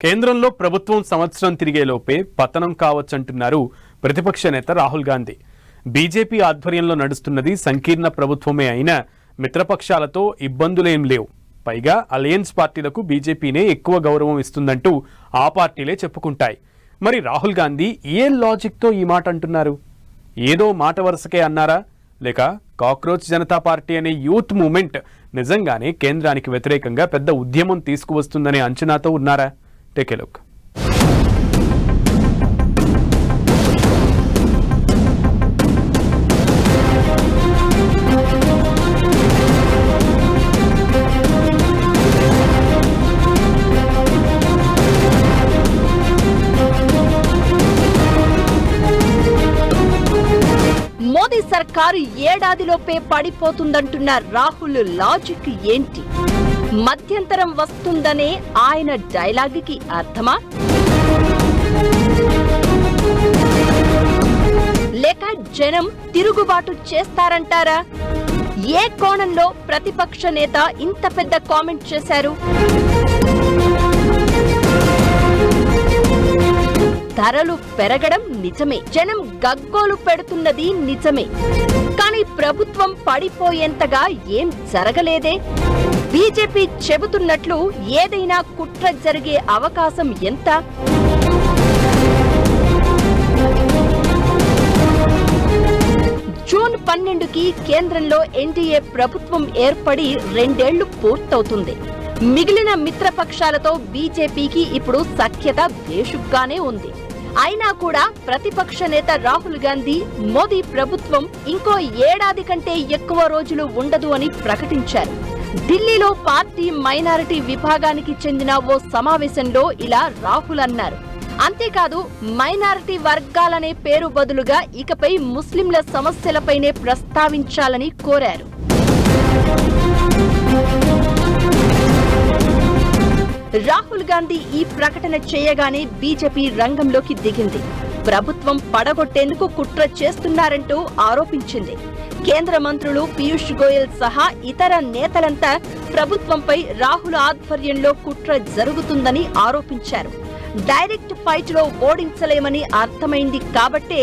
కేంద్రంలో ప్రభుత్వం సంవత్సరం తిరిగేలోపే పతనం కావచ్చంటున్నారు ప్రతిపక్ష నేత రాహుల్ గాంధీ. బీజేపీ ఆధ్వర్యంలో నడుస్తున్నది సంకీర్ణ ప్రభుత్వమే అయినా మిత్రపక్షాలతో ఇబ్బందులేం లేవు. పైగా అలయన్స్ పార్టీలకు బీజేపీనే ఎక్కువ గౌరవం ఇస్తుందంటూ ఆ పార్టీలే చెప్పుకుంటాయి. మరి రాహుల్ గాంధీ ఏ లాజిక్తో ఈ మాట అంటున్నారు? ఏదో మాట వరుసకే అన్నారా, లేక కాక్రోచ్ జనతా పార్టీ అనే యూత్ మూవ్మెంట్ నిజంగానే కేంద్రానికి వ్యతిరేకంగా పెద్ద ఉద్యమం తీసుకువస్తుందనే అంచనాతో ఉన్నారా? Take a look. మోదీ సర్కారు ఏడాదిలోపే పడిపోతుందంటున్న రాహుల్ లాజిక్ ఏంటి? మధ్యంతరం వస్తుందనే ఆయన డైలాగుకి అర్థమా? లేక జనం తిరుగుబాటు చేస్తారంటారా? ఏ కోణంలో ప్రతిపక్ష నేత ఇంత పెద్ద కామెంట్ చేశారు? ధరలు పెరగడం నిజమే, జనం గగ్గోలు పెడుతున్నది నిజమే. కానీ ప్రభుత్వం పడిపోయేంతగా ఏం జరగలేదే. బీజేపీ చెబుతున్నట్లు ఏదైనా కుట్ర జరిగే అవకాశం ఎంత? జూన్ 12కి కేంద్రంలో ఎన్డీఏ ప్రభుత్వం ఏర్పడి 2 ఏళ్లు పూర్తవుతుంది. మిగిలిన మిత్రపక్షాలతో బీజేపీకి ఇప్పుడు సఖ్యత బేషుగ్గానే ఉంది. అయినా కూడా ప్రతిపక్ష నేత రాహుల్ గాంధీ మోదీ ప్రభుత్వం ఇంకో ఏడాది కంటే ఎక్కువ రోజులు ఉండదు అని ప్రకటించారు. ఢిల్లీలో పార్టీ మైనారిటీ విభాగానికి చెందిన ఓ సమావేశంలో ఇలా రాహుల్ అన్నారు. అంతేకాదు, మైనారిటీ వర్గాలనే పేరు బదులుగా ఇకపై ముస్లింల సమస్యలపైనే ప్రస్తావించాలని కోరారు. రాహుల్ గాంధీ ఈ ప్రకటన చేయగానే బీజేపీ రంగంలోకి దిగింది. ప్రభుత్వం పడగొట్టేందుకు కుట్ర చేస్తున్నారంటూ ఆరోపించింది. కేంద్ర మంత్రులు పీయూష్ గోయల్ సహా ఇతర నేతలంతా ప్రభుత్వంపై రాహుల్ ఆధ్వర్యంలో కుట్ర జరుగుతుందని ఆరోపించారు. డైరెక్ట్ ఫైట్ లో ఓడించలేమని అర్థమైంది కాబట్టే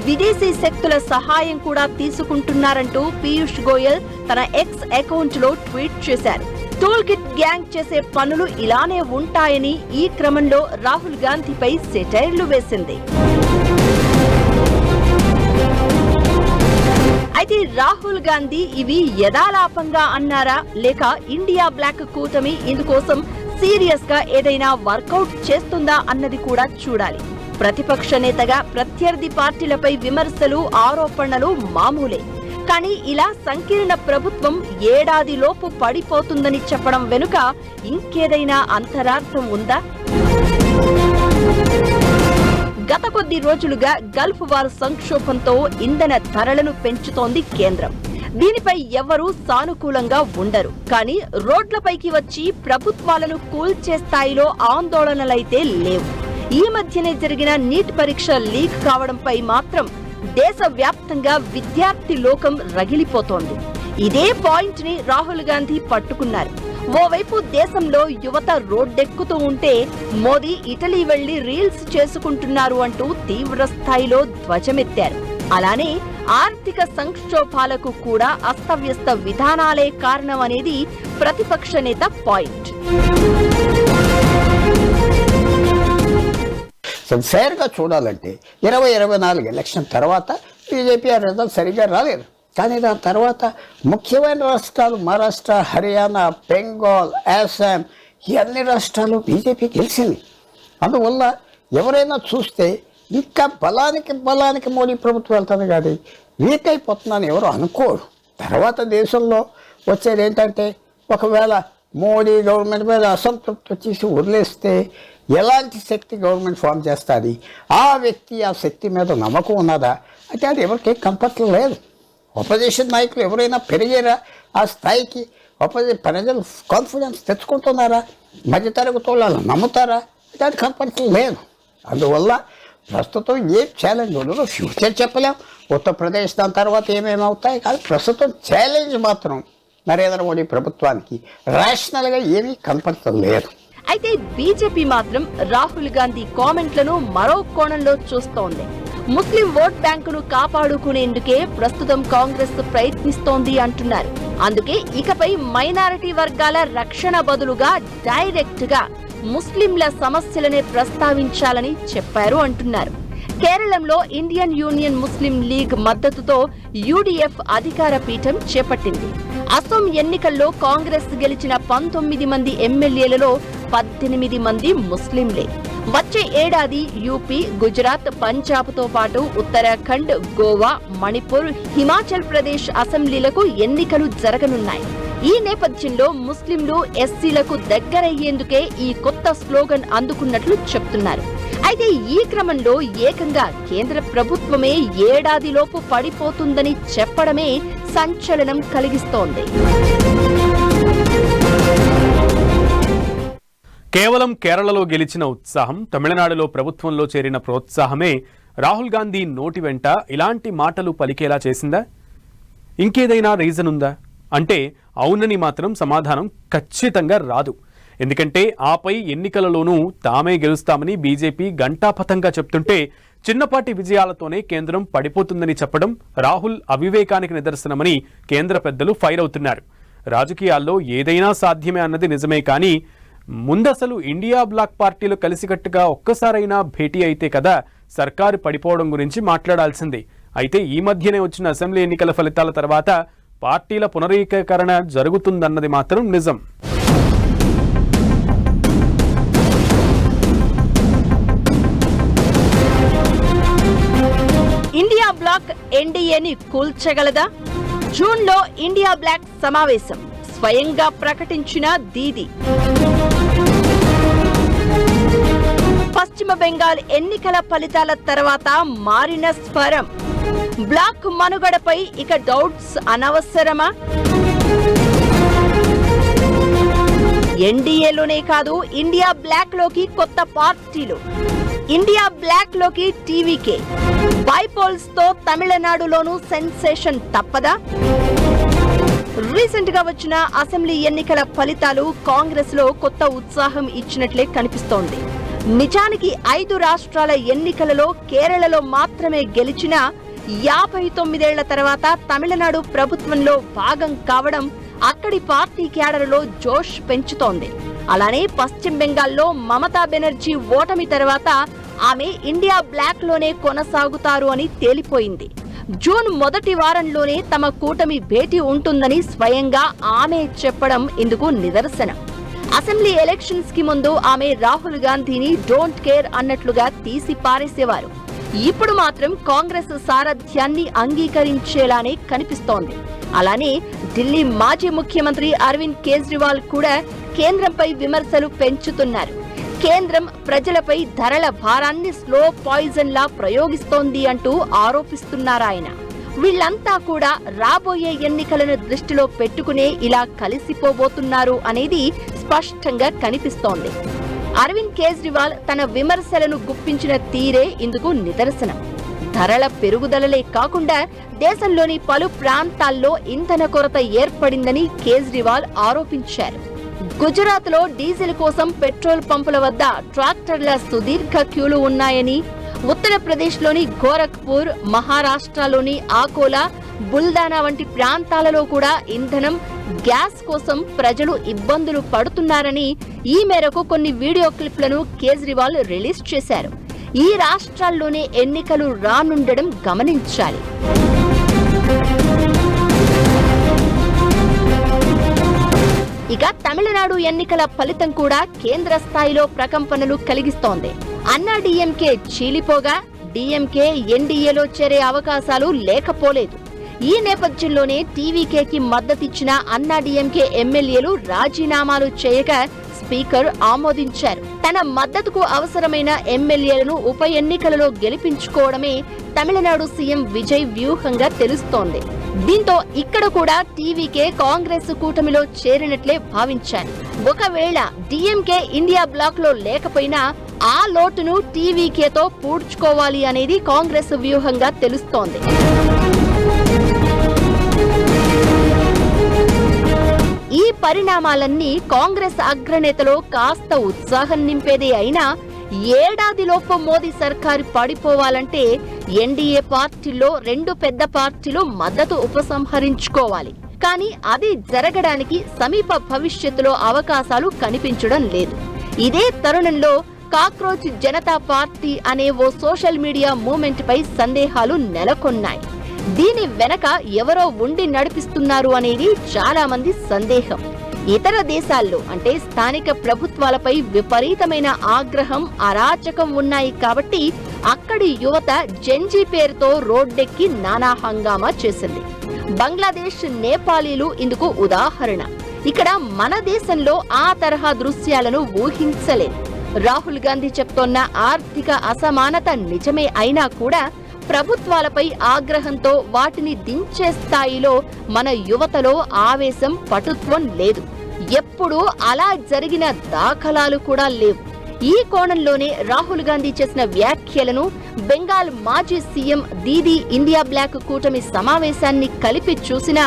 విదేశీ శక్తుల సహాయం కూడా తీసుకుంటున్నారంటూ పీయూష్ గోయల్ తన ఎక్స్ అకౌంట్ లో ట్వీట్ చేశారు. టూల్ కిట్ గ్యాంగ్ చేసే పనులు ఇలానే ఉంటాయని ఈ క్రమంలో రాహుల్ గాంధీపై సెటైర్లు వేసింది. అయితే రాహుల్ గాంధీ ఇవి యథాలాపంగా అన్నారా, లేక ఇండియా బ్లాక్ కూటమి ఇందుకోసం సీరియస్ గా ఏదైనా వర్కౌట్ చేస్తుందా అన్నది కూడా చూడాలి. ప్రతిపక్ష నేతగా ప్రత్యర్థి పార్టీలపై విమర్శలు, ఆరోపణలు మామూలే. కానీ ఇలా సంకీర్ణ ప్రభుత్వం ఏడాదిలోపు పడిపోతుందని చెప్పడం వెనుక ఇంకేదైనా అంతరార్థం ఉందా? గత కొద్ది రోజులుగా గల్ఫ్ వార్ సంక్షోభంతో ఇంధన ధరలను పెంచుతోంది కేంద్రం. దీనిపై ఎవరూ సానుకూలంగా ఉండరు. కానీ రోడ్లపైకి వచ్చి ప్రభుత్వాలను కూల్చే స్థాయిలో ఆందోళనలైతే లేవు. ఈ మధ్యనే జరిగిన నీట్ పరీక్ష లీక్ కావడంపై మాత్రం దేశవ్యాప్తంగా విద్యార్థి లోకం రగిలిపోతోంది. ఇదే పాయింట్ ని రాహుల్ గాంధీ పట్టుకున్నారు. ఓవైపు దేశంలో యువత రోడ్డెక్కుతూ ఉంటే మోదీ ఇటలీ వెళ్లి రీల్స్ చేసుకుంటున్నారు అంటూ తీవ్ర స్థాయిలో ధ్వజమెత్తారు. అలానే ఆర్థిక సంక్షోభాలకు కూడా అస్తవ్యస్త విధానాలే కారణమనేది ప్రతిపక్ష నేత పాయింట్. ఫేర్గా చూడాలంటే 2024 ఎలక్షన్ తర్వాత బీజేపీ ఆ రిజల్ట్ సరిగ్గా రాలేదు. కానీ దాని తర్వాత ముఖ్యమైన రాష్ట్రాలు మహారాష్ట్ర, హర్యానా, బెంగాల్, అస్సాం ఈ అన్ని రాష్ట్రాలు బీజేపీ గెలిచింది. అందువల్ల ఎవరైనా చూస్తే ఇంకా బలానికి మోడీ ప్రభుత్వం వెళ్తుంది, కానీ వీక్ అయిపోతుందని ఎవరు అనుకోరు. తర్వాత దేశంలో వచ్చేది ఏంటంటే, ఒకవేళ మోడీ గవర్నమెంట్ మీద అసంతృప్తి వచ్చేసి వదిలేస్తే ఎలాంటి శక్తి గవర్నమెంట్ ఫామ్ చేస్తుంది, ఆ వ్యక్తి ఆ శక్తి మీద నమ్మకం ఉన్నదా అంటే అది ఎవరికేం కనపట్లేదు. ఆపోజిషన్ నాయకులు ఎవరైనా పెరిగారా ఆ స్థాయికి? ప్రజలు కాన్ఫిడెన్స్ తెచ్చుకుంటున్నారా? మధ్యతరగతి వాళ్ళు నమ్ముతారా అంటే అది కనపట్లేదు. అందువల్ల ప్రస్తుతం ఏ ఛాలెంజ్ ఉండదు. ఫ్యూచర్ చెప్పలేం, ఉత్తరప్రదేశ్ దాని తర్వాత ఏమేమవుతాయి. కానీ ప్రస్తుతం ఛాలెంజ్ మాత్రం నరేంద్ర మోడీ ప్రభుత్వానికి రేషనల్గా ఏమీ కనపడలేదు. అయితే బీజేపీ మాత్రం రాహుల్ గాంధీ కామెంట్లను మరో కోణంలో చూస్తోంది. ముస్లిం ఓట్ బ్యాంకును కాపాడుకునేందుకే ప్రస్తుతం కాంగ్రెస్ ప్రయత్నిస్తోంది అంటున్నారు. అందుకే ఇకపై మైనారిటీ వర్గాల రక్షణ బదులుగా డైరెక్ట్ గా ముస్లింల సమస్యలనే ప్రస్తావించాలని చెప్పారు అంటున్నారు. కేరళంలో ఇండియన్ యూనియన్ ముస్లిం లీగ్ మద్దతుతో యూడీఎఫ్ అధికార పీఠం చేపట్టింది. అసోం ఎన్నికల్లో కాంగ్రెస్ గెలిచిన 19 మంది ఎమ్మెల్యేలలో 18 మంది ముస్లింలే. వచ్చే ఏడాది యూపీ, గుజరాత్, పంజాబ్తో పాటు ఉత్తరాఖండ్, గోవా, మణిపూర్, హిమాచల్ ప్రదేశ్ అసెంబ్లీలకు ఎన్నికలు జరగనున్నాయి. ఈ నేపథ్యంలో ముస్లింలు, ఎస్సీలకు దగ్గరయ్యేందుకే ఈ కొత్త స్లోగన్ అందుకున్నట్లు చెప్తున్నారు. అయితే ఈ క్రమంలో ఏకంగా కేంద్ర ప్రభుత్వమే ఏడాదిలోపు పడిపోతుందని చెప్పడమే సంచలనం కలిగిస్తోంది. కేవలం కేరళలో గెలిచిన ఉత్సాహం, తమిళనాడులో ప్రభుత్వంలో చేరిన ప్రోత్సాహమే రాహుల్ గాంధీ నోటి వెంట ఇలాంటి మాటలు పలికేలా చేసిందా? ఇంకేదైనా రీజన్ ఉందా అంటే అవునని మాత్రం సమాధానం ఖచ్చితంగా రాదు. ఎందుకంటే ఆపై ఎన్నికలలోనూ తామే గెలుస్తామని బీజేపీ ఘంటాపథంగా చెప్తుంటే చిన్నపాటి విజయాలతోనే కేంద్రం పడిపోతుందని చెప్పడం రాహుల్ అవివేకానికి నిదర్శనమని కేంద్ర పెద్దలు ఫైర్ అవుతున్నారు. రాజకీయాల్లో ఏదైనా సాధ్యమే అన్నది నిజమే, కానీ ముందసలు ఇండియా బ్లాక్ పార్టీలు కలిసికట్టుగా ఒక్కసారైనా భేటీ అయితే కదా సర్కారు పడిపోవడం గురించి మాట్లాడాల్సింది. అయితే ఈ మధ్యనే వచ్చిన అసెంబ్లీ ఎన్నికల ఫలితాల తర్వాత పార్టీల పునరీకరణ జరుగుతుందన్నది మాత్రం నిజం. ఇండియా బ్లాక్ ఎన్డీఏని కూల్చగలదా? జూన్లో ఇండియా బ్లాక్ సమావేశం స్వయంగా ప్రకటించిన దీదీ. పశ్చిమ బెంగాల్ ఎన్నికల ఫలితాల తర్వాత మారిన స్వరం. బ్లాక్ మనుగడపై ఇక డౌట్స్ అనవసరమా? ఎన్డీఏలోనే కాదు, ఇండియా బ్లాక్ లోకి కొత్త పార్టీలు. ఇండియా బ్లాక్ లోకి టీవీకే. బైపోల్స్ తో తమిళనాడులోనూ సెన్సేషన్ తప్పదా? రీసెంట్ గా వచ్చిన అసెంబ్లీ ఎన్నికల ఫలితాలు కాంగ్రెస్ లో కొత్త ఉత్సాహం ఇచ్చినట్లే కనిపిస్తోంది. నిజానికి 5 రాష్ట్రాల ఎన్నికలలో కేరళలో మాత్రమే గెలిచిన 59 ఏళ్ల తర్వాత తమిళనాడు ప్రభుత్వంలో భాగం కావడం అక్కడి పార్టీ క్యాడర్లో జోష్ పెంచుతోంది. అలానే పశ్చిమ బెంగాల్లో మమతా బెనర్జీ ఓటమి తర్వాత ఆమె ఇండియా బ్లాక్ లోనే కొనసాగుతారు అని తేలిపోయింది. జూన్ మొదటి వారంలోనే తమ కూటమి భేటీ ఉంటుందని స్వయంగా ఆమె చెప్పడం ఇందుకు నిదర్శనం. అసెంబ్లీ ఎలక్షన్స్ కి ముందు ఆమె రాహుల్ గాంధీని డోంట్ కేర్ అన్నట్లుగా తీసి పారేసేవారు. ఇప్పుడు మాత్రం కాంగ్రెస్ సారథ్యాన్ని అంగీకరించేలానే కనిపిస్తోంది. అలానే ఢిల్లీ మాజీ ముఖ్యమంత్రి అరవింద్ కేజ్రీవాల్ కూడా కేంద్రంపై విమర్శలు పెంచుతున్నారు. కేంద్రం ప్రజలపై ధరల భారాన్ని స్లో పాయిజన్ లా ప్రయోగిస్తోంది అంటూ ఆరోపిస్తున్నారాయన. వీళ్లంతా కూడా రాబోయే ఎన్నికలను దృష్టిలో పెట్టుకునే ఇలా కలిసిపోబోతున్నారు అనేది స్పష్టంగా కనిపిస్తోంది. అరవింద్ కేజ్రీవాల్ తన విమర్శలను గుప్పించిన తీరే ఇందుకు నిదర్శనం. ధరల పెరుగుదలలే కాకుండా దేశంలోని పలు ప్రాంతాల్లో ఇంధన కొరత ఏర్పడిందని కేజ్రీవాల్ ఆరోపించారు. గుజరాత్ లో డీజిల్ కోసం పెట్రోల్ పంపుల వద్ద ట్రాక్టర్ల సుదీర్ఘ క్యూలు ఉన్నాయని, ఉత్తరప్రదేశ్ లోని గోరఖ్పూర్, మహారాష్ట్రలోని ఆకోలా, బుల్దానా వంటి ప్రాంతాలలో కూడా ఇంధనం, గ్యాస్ కోసం ప్రజలు ఇబ్బందులు పడుతున్నారని ఈ మేరకు కొన్ని వీడియో క్లిప్లను కేజ్రీవాల్ రిలీజ్ చేశారు. ఈ రాష్ట్రాల్లోనే ఎన్నికలు రానుండడం గమనించాలి. ఇక తమిళనాడు ఎన్నికల ఫలితం కూడా కేంద్ర స్థాయిలో ప్రకంపనలు కలిగిస్తోంది. అన్నా డీఎంకే చీలిపోగా డీఎంకే ఎన్డీఏలో చేరే అవకాశాలు లేకపోలేదు. ఈ నేపథ్యంలోనే టీవీకేకి మద్దతిచ్చిన అన్నా డీఎంకే ఎమ్మెల్యేలు రాజీనామాలు చేయగా స్పీకర్ ఆమోదించారు. తన మద్దతుకు అవసరమైన ఎమ్మెల్యేలను ఉప ఎన్నికలలో గెలిపించుకోవడమే తమిళనాడు సీఎం విజయ్ వ్యూహంగా తెలుస్తోంది. దీంతో ఇక్కడ కూడా టీవీకే కాంగ్రెస్ కూటమిలో చేరినట్లే భావించారు. ఒకవేళ డీఎంకే ఇండియా బ్లాక్ లో లేకపోయినా ఆ లోటును టీవీకేతో పూడ్చుకోవాలి అనేది కాంగ్రెస్ వ్యూహంగా తెలుస్తోంది. ఈ పరిణామాలన్నీ కాంగ్రెస్ అగ్రనేతలో కాస్త ఉత్సాహం నింపేదే అయినా ఏడాదిలోపు మోదీ సర్కారు పడిపోవాలంటే ఎన్డీఏ పార్టీలో 2 పెద్ద పార్టీలు మద్దతు ఉపసంహరించుకోవాలి. కానీ అది జరగడానికి సమీప భవిష్యత్తులో అవకాశాలు కనిపించడం లేదు. ఇదే తరుణంలో కాక్రోచ్ జనతా పార్టీ అనే ఓ సోషల్ మీడియా మూవ్మెంట్ పై సందేహాలు నెలకొన్నాయి. దీని వెనక ఎవరో ఉండి నడిపిస్తున్నారు అనేది చాలా మంది సందేహం. ఇతర దేశాల్లో అంటే స్థానిక ప్రభుత్వాలపై విపరీతమైన ఆగ్రహం, అరాచకం ఉన్నాయి కాబట్టి అక్కడి యువత జెన్జీ పేరుతో రోడ్డెక్కి నానా హంగామా చేసింది. బంగ్లాదేశ్, నేపాలీలు ఇందుకు ఉదాహరణ. ఇక్కడ మన దేశంలో ఆ తరహా దృశ్యాలను ఊహించలేం. రాహుల్ గాంధీ చెప్తోన్న ఆర్థిక అసమానత నిజమే అయినా కూడా ప్రభుత్వాలపై ఆగ్రహంతో వాటిని దించే స్థాయిలో మన యువతలో ఆవేశం, పటుత్వం లేదు. ఎప్పుడూ అలా జరిగిన దాఖలాలు కూడా లేవు. ఈ కోణంలోనే రాహుల్ గాంధీ చేసిన వ్యాఖ్యలను బెంగాల్ మాజీ సీఎం దీదీ ఇండియా బ్లాక్ కూటమి సమావేశాన్ని కలిపి చూసినా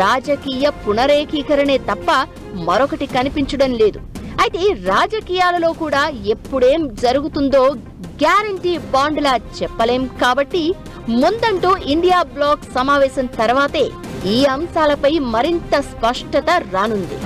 రాజకీయ పునరేకీకరణే తప్ప మరొకటి కనిపించడం లేదు. అయితే రాజకీయాలలో కూడా ఎప్పుడేం జరుగుతుందో గ్యారంటీ బాండ్లా చెప్పలేం కాబట్టి ముందంటూ ఇండియా బ్లాక్ సమావేశం తర్వాతే ఈ అంశాలపై మరింత స్పష్టత రానుంది.